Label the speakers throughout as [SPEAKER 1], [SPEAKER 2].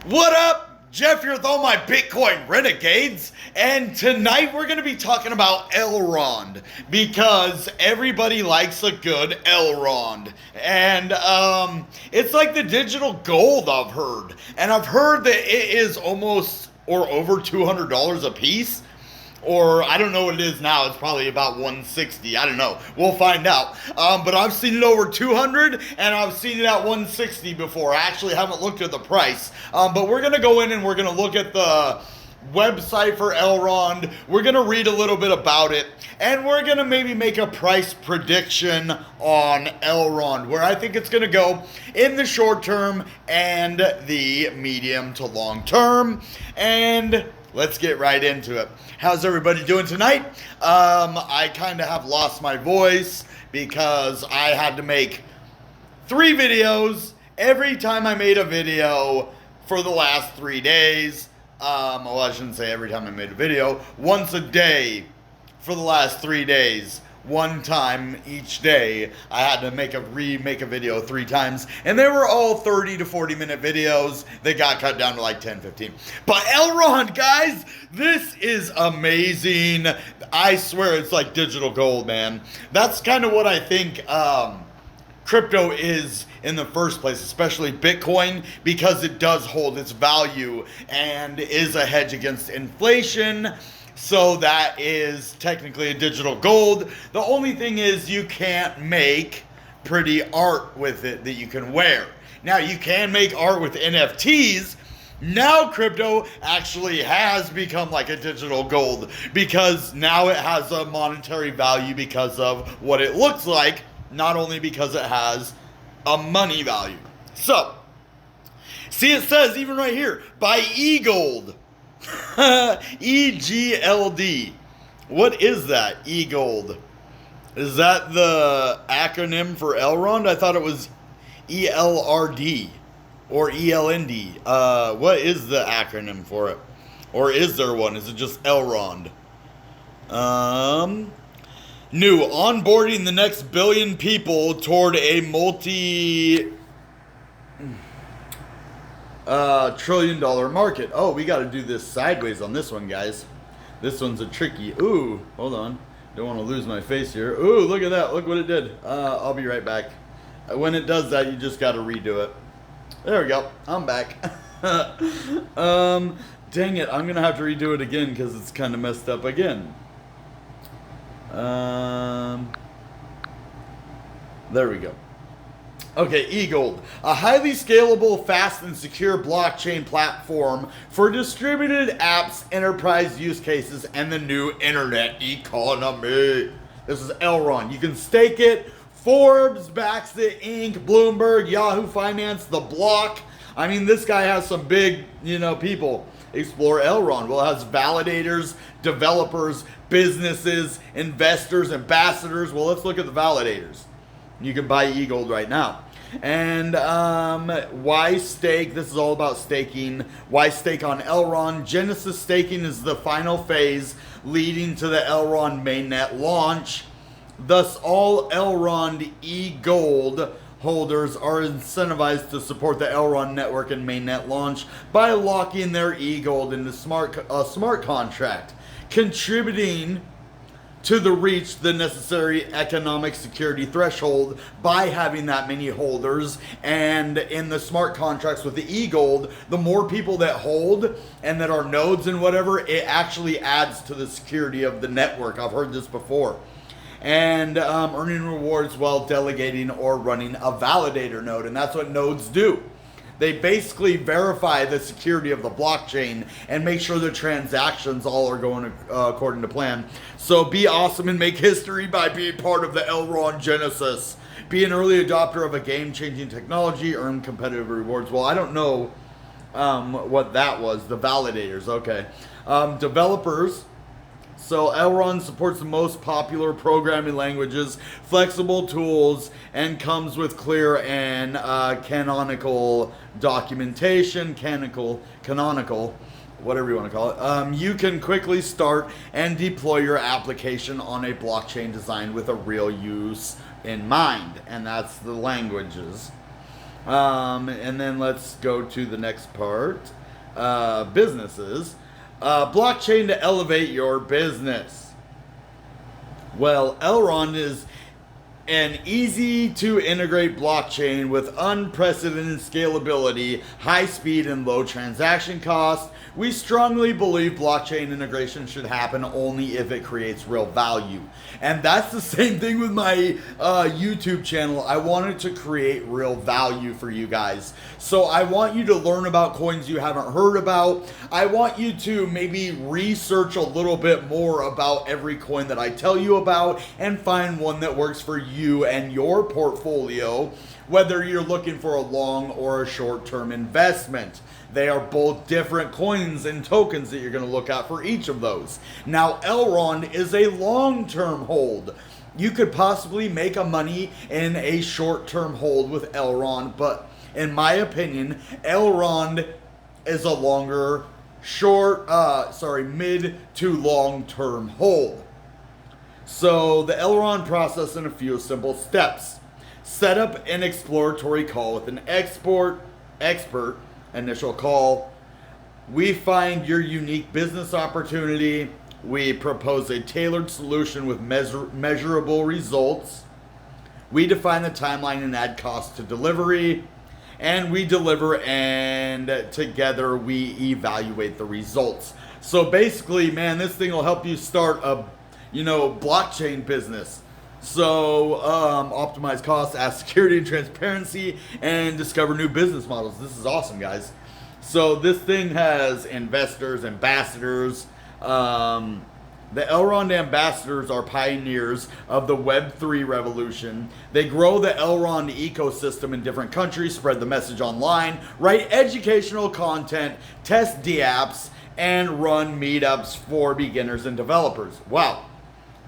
[SPEAKER 1] What up? Jeff here with all my Bitcoin Renegades, and tonight we're going to be talking about Elrond, because everybody likes a good Elrond, and it's like the digital gold, I've heard, and I've heard that it is almost or over $200 a piece. Or I don't know what it is now. It's probably about 160. I don't know. We'll find out. But I've seen it over 200, and I've seen it at 160 before. I actually haven't looked at the price. But we're gonna go in and we're gonna look at the website for Elrond. We're gonna read a little bit about it, and we're gonna maybe make a price prediction on Elrond, where I think it's gonna go in the short term and the medium to long term. And let's get right into it. How's everybody doing tonight? I kind of have lost my voice because I had to make 3 videos every time I made a video for the last 3 days. Well, I shouldn't say every time I made a video. Once a day for the last 3 days. One time each day, I had to remake a video 3 times, and they were all 30 to 40 minute videos. They got cut down to like 10, 15. But Elrond, guys, this is amazing. I swear it's like digital gold, man. That's kind of what I think crypto is in the first place, especially Bitcoin, because it does hold its value and is a hedge against inflation. So that is technically a digital gold. The only thing is you can't make pretty art with it that you can wear. Now you can make art with NFTs. Now crypto actually has become like a digital gold, because now it has a monetary value because of what it looks like, not only because it has a money value. So, see, it says even right here, by Egld. E-G-L-D. What is that? Egld. Is that the acronym for Elrond? I thought it was E-L-R-D or E-L-N-D. What is the acronym for it? Or is there one? Is it just Elrond? New. Onboarding the next billion people toward a multi-trillion-dollar market. Oh, we got to do this sideways on this one, guys. This one's a tricky. Ooh, hold on. Don't want to lose my face here. Ooh, look at that. Look what it did. I'll be right back. When it does that, you just got to redo it. There we go. I'm back. Dang it. I'm going to have to redo it again because it's kind of messed up again. There we go. Okay, Egld, a highly scalable, fast, and secure blockchain platform for distributed apps, enterprise use cases, and the new internet economy. This is Elrond. You can stake it. Forbes backs it, Inc., Bloomberg, Yahoo Finance, The Block. I mean, this guy has some big, people. Explore Elrond. Well, it has validators, developers, businesses, investors, ambassadors. Well, let's look at the validators. You can buy Egld right now. And why stake? This is all about staking. Why stake on Elrond? Genesis staking is the final phase leading to the Elrond mainnet launch. Thus, all Elrond Egld holders are incentivized to support the Elrond network and mainnet launch by locking their Egld into a smart contract, contributing to reach the necessary economic security threshold by having that many holders. And in the smart contracts with the Egld, the more people that hold and that are nodes and whatever, it actually adds to the security of the network. I've heard this before. And earning rewards while delegating or running a validator node. And that's what nodes do. They basically verify the security of the blockchain and make sure the transactions all are going according to plan. So be awesome and make history by being part of the Elrond Genesis. Be an early adopter of a game-changing technology. Earn competitive rewards. Well, I don't know what that was. The validators. Okay. Developers. So Elrond supports the most popular programming languages, flexible tools, and comes with clear and canonical documentation, canonical, whatever you want to call it. You can quickly start and deploy your application on a blockchain designed with a real use in mind, and that's the languages. And then let's go to the next part. Businesses. Blockchain to elevate your business. Well, Elrond is an easy to integrate blockchain with unprecedented scalability, high speed, and low transaction cost. We strongly believe blockchain integration should happen only if it creates real value. And that's the same thing with my YouTube channel. I wanted to create real value for you guys. So I want you to learn about coins you haven't heard about. I want you to maybe research a little bit more about every coin that I tell you about and find one that works for you and your portfolio, whether you're looking for a long or a short-term investment. They are both different coins and tokens that you're going to look at for each of those. Now, Elrond is a long-term hold. You could possibly make a money in a short-term hold with Elrond, but in my opinion, Elrond is a mid to long-term hold. So the Elrond process in a few simple steps. Set up an exploratory call with an expert. Initial call. We find your unique business opportunity. We propose a tailored solution with measurable results. We define the timeline and add cost to delivery. And we deliver, and together we evaluate the results. So basically, man, this thing will help you start a blockchain business. So, optimize costs, add security and transparency, and discover new business models. This is awesome, guys. So this thing has investors, ambassadors. The Elrond ambassadors are pioneers of the Web3 revolution. They grow the Elrond ecosystem in different countries, spread the message online, write educational content, test dApps, and run meetups for beginners and developers. Wow.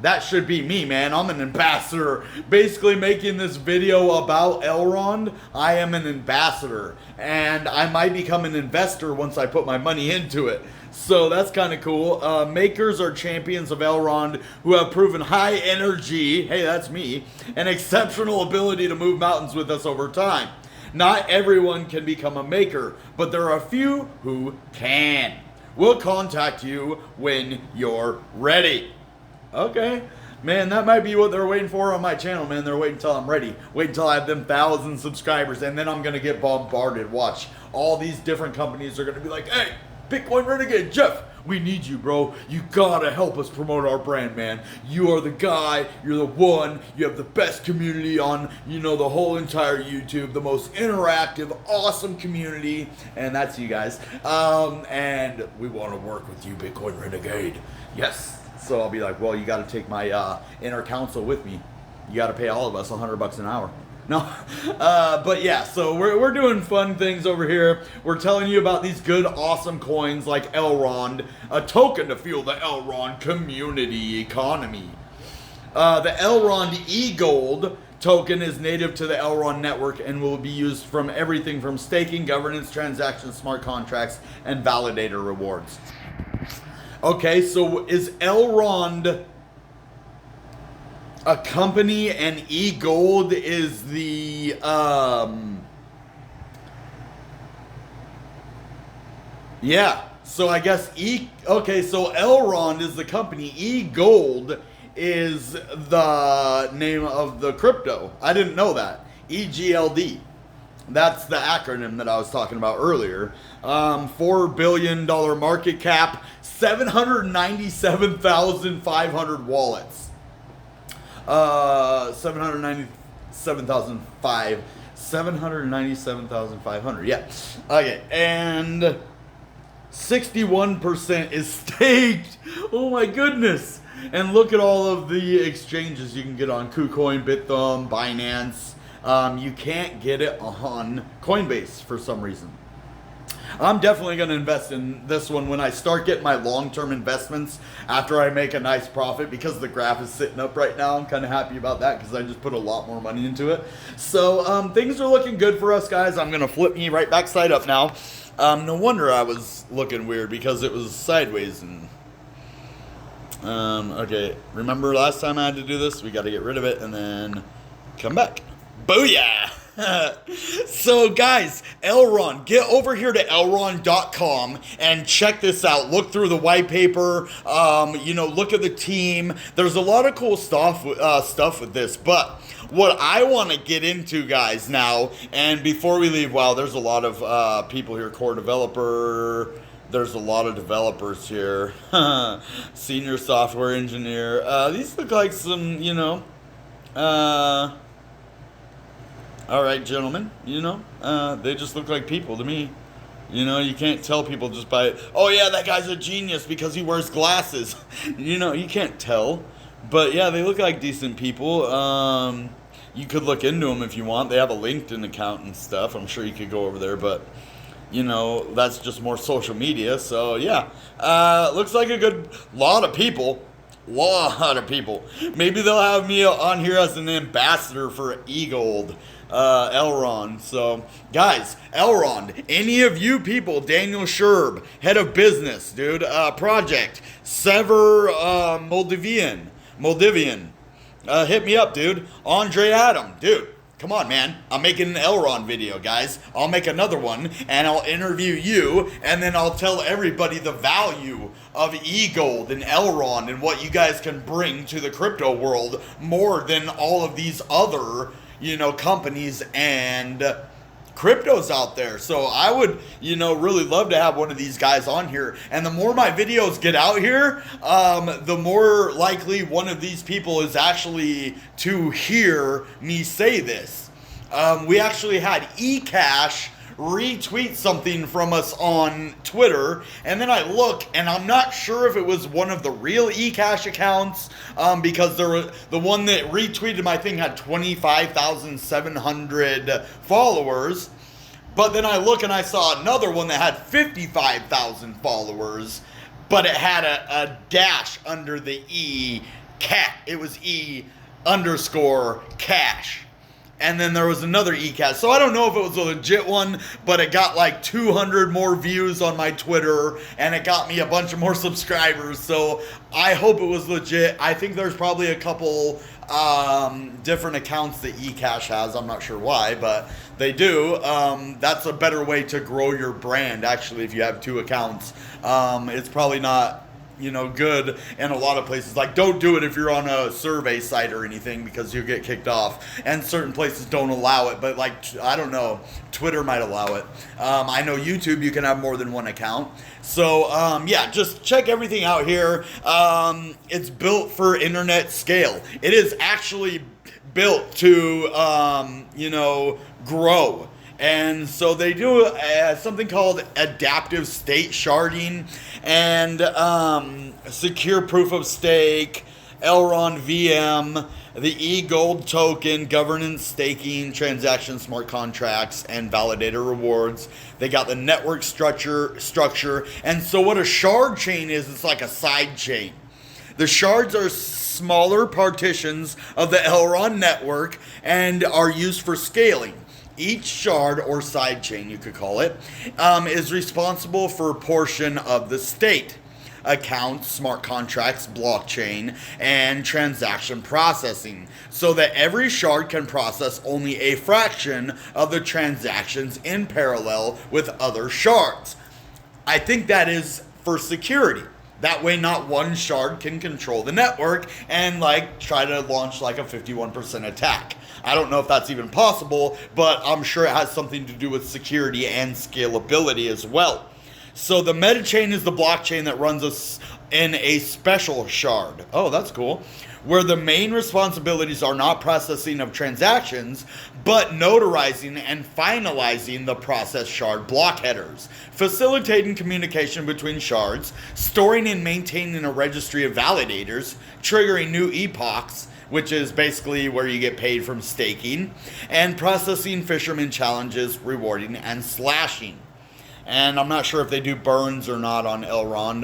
[SPEAKER 1] That should be me, man. I'm an ambassador. Basically making this video about Elrond, I am an ambassador. And I might become an investor once I put my money into it. So that's kind of cool. Makers are champions of Elrond who have proven high energy, hey, that's me, and exceptional ability to move mountains with us over time. Not everyone can become a maker, but there are a few who can. We'll contact you when you're ready. Okay, man, that might be what they're waiting for on my channel, man. They're waiting until I'm ready. Wait until I have them 1,000 subscribers, and then I'm going to get bombarded. Watch. All these different companies are going to be like, hey, Bitcoin Renegade, Jeff, we need you, bro. You got to help us promote our brand, man. You are the guy. You're the one. You have the best community on, the whole entire YouTube. The most interactive, awesome community. And that's you guys. And we want to work with you, Bitcoin Renegade. Yes. So I'll be like, well, you got to take my inner counsel with me. You got to pay all of us $100 an hour. No, but yeah, so we're doing fun things over here. We're telling you about these good, awesome coins like Elrond, a token to fuel the Elrond community economy. The Elrond Egld token is native to the Elrond network and will be used from everything from staking, governance, transactions, smart contracts, and validator rewards. Okay, so is Elrond a company and Egld is the, yeah, so I guess okay, so Elrond is the company, Egld is the name of the crypto. I didn't know that. EGLD. That's the acronym that I was talking about earlier. $4 billion market cap, 797,500 wallets. 797,500. Yeah. Okay. And 61% is staked. Oh my goodness. And look at all of the exchanges you can get on KuCoin, Bithumb, Binance. You can't get it on Coinbase for some reason. I'm definitely going to invest in this one when I start getting my long-term investments after I make a nice profit, because the graph is sitting up right now. I'm kind of happy about that because I just put a lot more money into it. So things are looking good for us, guys. I'm going to flip me right back side up now. No wonder I was looking weird because it was sideways. And okay, remember last time I had to do this? We got to get rid of it and then come back. Booyah! So guys, Elrond, get over here to elrond.com and check this out. Look through the white paper, look at the team. There's a lot of cool stuff with this, but what I want to get into, guys, now, and before we leave, wow, there's a lot of people here. Core developer, there's a lot of developers here. Senior software engineer. These look like some, all right, gentlemen, they just look like people to me. You can't tell people just by, oh yeah, that guy's a genius because he wears glasses. You can't tell. But yeah, they look like decent people. You could look into them if you want. They have a LinkedIn account and stuff. I'm sure you could go over there, but that's just more social media. So yeah, looks like a good lot of people. Maybe they'll have me on here as an ambassador for Egld. Elrond. So, guys, Elrond, any of you people, Daniel Sherb, head of business, dude, project, Sever, Moldavian, hit me up, dude. Andre Adam, dude, come on, man. I'm making an Elrond video, guys. I'll make another one, and I'll interview you, and then I'll tell everybody the value of Egld and Elrond and what you guys can bring to the crypto world more than all of these other companies and cryptos out there. So I would, really love to have one of these guys on here. And the more my videos get out here, the more likely one of these people is actually to hear me say this. We actually had eCash retweet something from us on Twitter, and then I look, and I'm not sure if it was one of the real eCash accounts, because the one that retweeted my thing had 25,700 followers, but then I look and I saw another one that had 55,000 followers, but it had a dash under the E cat. It was E_cash. And then there was another eCash. So I don't know if it was a legit one, but it got like 200 more views on my Twitter, and it got me a bunch of more subscribers. So I hope it was legit. I think there's probably a couple different accounts that eCash has. I'm not sure why, but they do. That's a better way to grow your brand, actually, if you have two accounts. It's probably not good in a lot of places. Like, don't do it if you're on a survey site or anything, because you'll get kicked off, and certain places don't allow it, but like, I don't know, Twitter might allow it. I know YouTube, you can have more than one account. So yeah, just check everything out here. It's built for internet scale. It is actually built to grow. And so they do something called adaptive state sharding and secure proof of stake, Elrond VM, the Egld token, governance staking, transaction smart contracts, and validator rewards. They got the network structure. And so what a shard chain is, it's like a side chain. The shards are smaller partitions of the Elrond network and are used for scaling. Each shard, or sidechain you could call it, is responsible for a portion of the state, accounts, smart contracts, blockchain, and transaction processing, so that every shard can process only a fraction of the transactions in parallel with other shards. I think that is for security. That way not one shard can control the network and try to launch a 51% attack. I don't know if that's even possible, but I'm sure it has something to do with security and scalability as well. So the metachain is the blockchain that runs in a special shard. Oh, that's cool. Where the main responsibilities are not processing of transactions, but notarizing and finalizing the process shard block headers, facilitating communication between shards, storing and maintaining a registry of validators, triggering new epochs, which is basically where you get paid from staking, and processing fisherman challenges, rewarding, and slashing. And I'm not sure if they do burns or not on Elrond.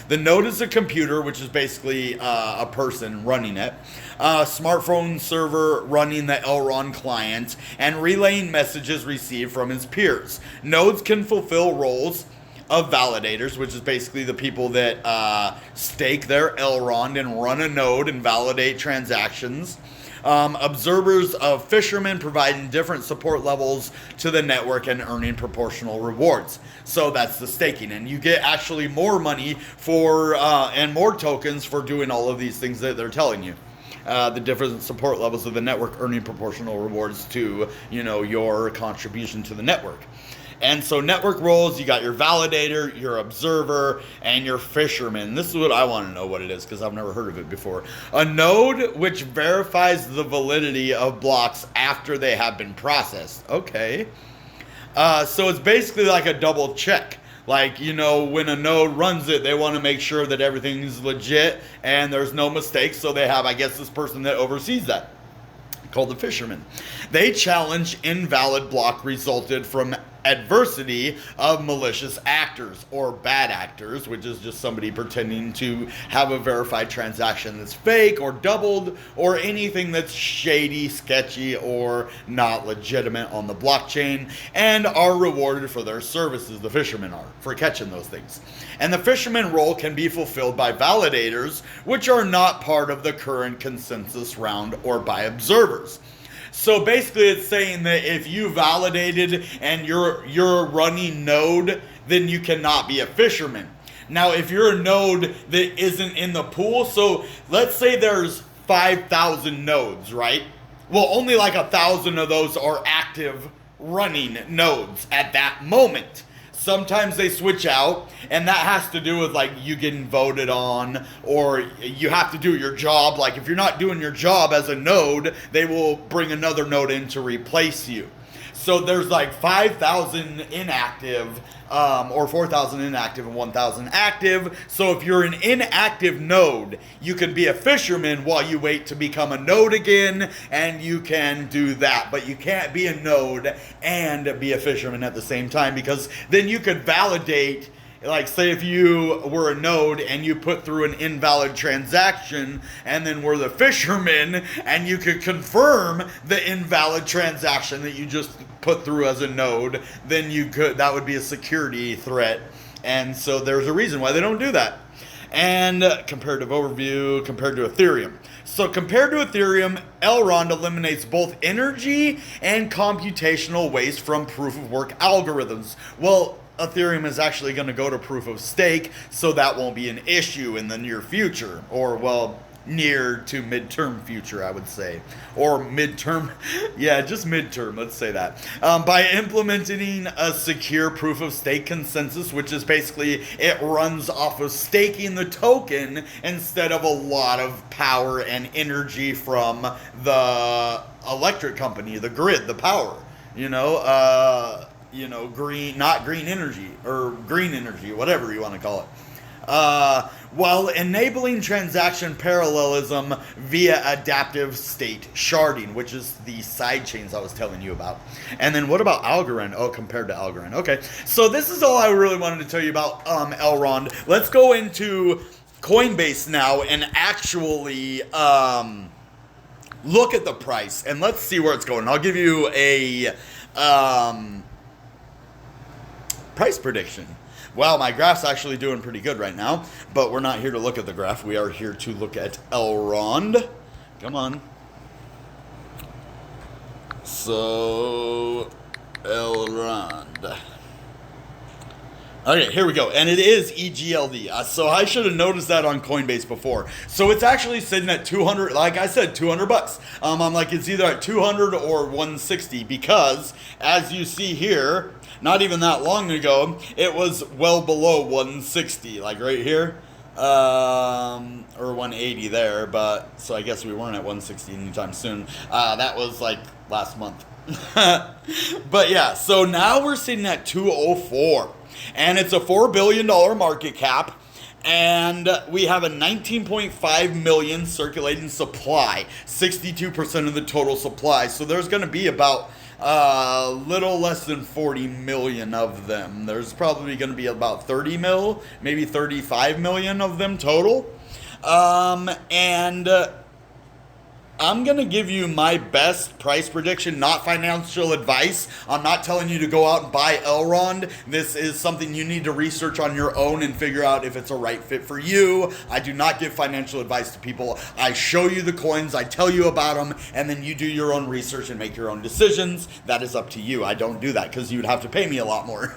[SPEAKER 1] The node is a computer, which is basically a person running it. Smartphone server running the Elrond client and relaying messages received from his peers. Nodes can fulfill roles of validators, which is basically the people that stake their Elrond and run a node and validate transactions. Observers of fishermen providing different support levels to the network and earning proportional rewards. So that's the staking, and you get actually more money for and more tokens for doing all of these things that they're telling you. The different support levels of the network earning proportional rewards to, your contribution to the network. And so network roles, you got your validator, your observer, and your fisherman. This is what I want to know what it is, because I've never heard of it before. A node which verifies the validity of blocks after they have been processed. Okay. So it's basically like a double check. Like, when a node runs it, they want to make sure that everything is legit and there's no mistakes. So they have, I guess, this person that oversees that, called the fisherman. They challenge invalid block resulted from adversity of malicious actors or bad actors, which is just somebody pretending to have a verified transaction that's fake or doubled or anything that's shady, sketchy, or not legitimate on the blockchain, and are rewarded for their services. The fishermen are, for catching those things. And the fisherman role can be fulfilled by validators, which are not part of the current consensus round, or by observers. So basically it's saying that if you validated and you're a running node, then you cannot be a fisherman. Now, if you're a node that isn't in the pool, so let's say there's 5,000 nodes, right? Well, only like 1,000 of those are active running nodes at that moment. Sometimes they switch out, and that has to do with like you getting voted on, or you have to do your job. Like if you're not doing your job as a node, they will bring another node in to replace you. So there's like 5,000 inactive, or 4,000 inactive and 1,000 active. So if you're an inactive node, you can be a fisherman while you wait to become a node again, and you can do that. But you can't be a node and be a fisherman at the same time, because then you could validate. Like, say if you were a node and you put through an invalid transaction, and then were the fisherman, and you could confirm the invalid transaction that you just put through as a node, then that would be a security threat. And so there's a reason why they don't do that. And comparative overview compared to Ethereum. So compared to Ethereum, Elrond eliminates both energy and computational waste from proof of work algorithms. Well, Ethereum is actually going to go to proof of stake, so that won't be an issue in the near future, or near to midterm future, I would say, or midterm, yeah, just midterm, let's say that, by implementing a secure proof of stake consensus, which is basically it runs off of staking the token instead of a lot of power and energy from the electric company, the grid, the power, not green energy, or green energy, whatever you want to call it. While enabling transaction parallelism via adaptive state sharding, which is the side chains I was telling you about. And then what about Algorand? Oh, compared to Algorand. Okay, so this is all I really wanted to tell you about Elrond. Let's go into Coinbase now and actually look at the price, and let's see where it's going. I'll give you a price prediction. Well, my graph's actually doing pretty good right now, but we're not here to look at the graph. We are here to look at Elrond. Come on. So, Elrond. Okay, here we go. And it is EGLD. So I should have noticed that on Coinbase before. So it's actually sitting at 200, like I said, $200. I'm like, it's either at 200 or 160, because as you see here, not even that long ago, it was well below 160, like right here, or 180 there, but, so I guess we weren't at 160 anytime soon. That was like last month. But yeah, so now we're sitting at 204, and it's a $4 billion market cap. And we have a 19.5 million circulating supply, 62% of the total supply. So there's going to be about little less than 40 million of them. There's probably going to be about 30 mil, maybe 35 million of them total. And I'm going to give you my best price prediction, not financial advice. I'm not telling you to go out and buy Elrond. This is something you need to research on your own and figure out if it's a right fit for you. I do not give financial advice to people. I show you the coins, I tell you about them, and then you do your own research and make your own decisions. That is up to you. I don't do that because you'd have to pay me a lot more.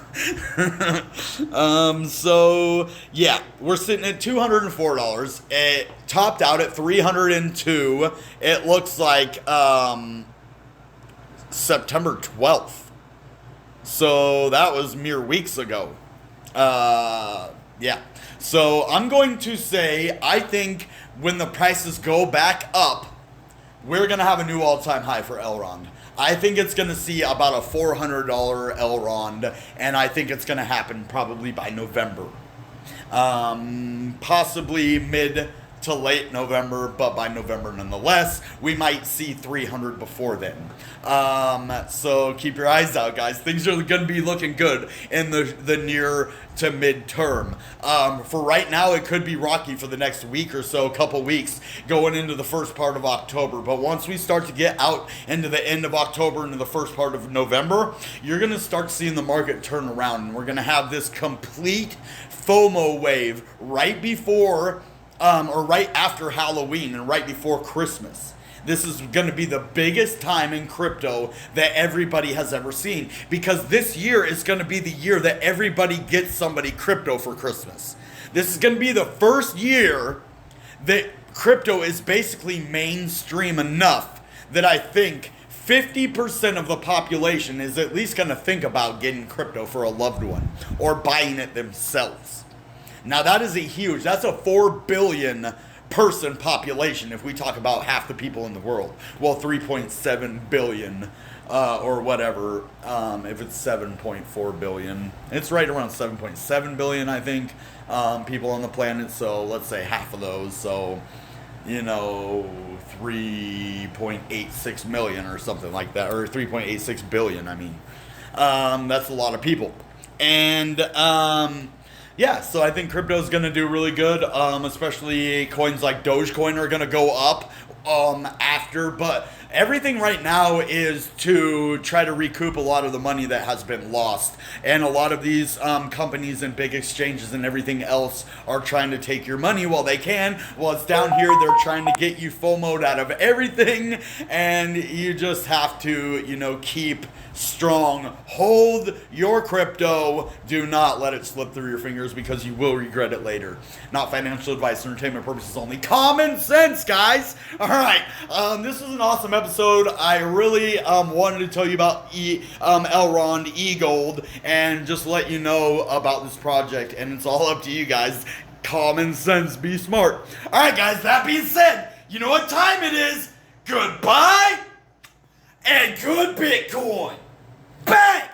[SPEAKER 1] So, yeah, we're sitting at $204. It topped out at $302. It looks like September 12th. So that was mere weeks ago. Yeah. So I'm going to say, I think when the prices go back up, we're going to have a new all-time high for Elrond. I think it's going to see about a $400 Elrond, and I think it's going to happen probably by November. Possibly mid to late November, but by November nonetheless. We might see 300 before then. So keep your eyes out, guys. Things are going to be looking good in the near to mid-term. For right now, it could be rocky for the next week or so, couple weeks, going into the first part of October. But once we start to get out into the end of October, into the first part of November, you're going to start seeing the market turn around. And we're going to have this complete FOMO wave right before or right after Halloween and right before Christmas. This is going to be the biggest time in crypto that everybody has ever seen, because this year is going to be the year that everybody gets somebody crypto for Christmas. This is going to be the first year that crypto is basically mainstream enough that I think 50% of the population is at least going to think about getting crypto for a loved one or buying it themselves. Now that's a 4 billion person population if we talk about half the people in the world. Well, 3.7 billion or whatever, if it's 7.4 billion. It's right around 7.7 billion, I think, people on the planet. So let's say half of those. So, 3.86 million or something like that, or 3.86 billion, I mean. That's a lot of people. And, yeah, so I think crypto is going to do really good, especially coins like Dogecoin are going to go up after. But everything right now is to try to recoup a lot of the money that has been lost. And a lot of these companies and big exchanges and everything else are trying to take your money while they can. While it's down here, they're trying to get you FOMO'd out of everything. And you just have to, keep strong. Hold your crypto. Do not let it slip through your fingers, because you will regret it later. Not financial advice, entertainment purposes only. Common sense, guys. All right. This was an awesome episode. I really wanted to tell you about Elrond, Egld, and just let you know about this project. And it's all up to you guys. Common sense. Be smart. All right, guys. That being said, you know what time it is. Goodbye and good Bitcoin. Bang!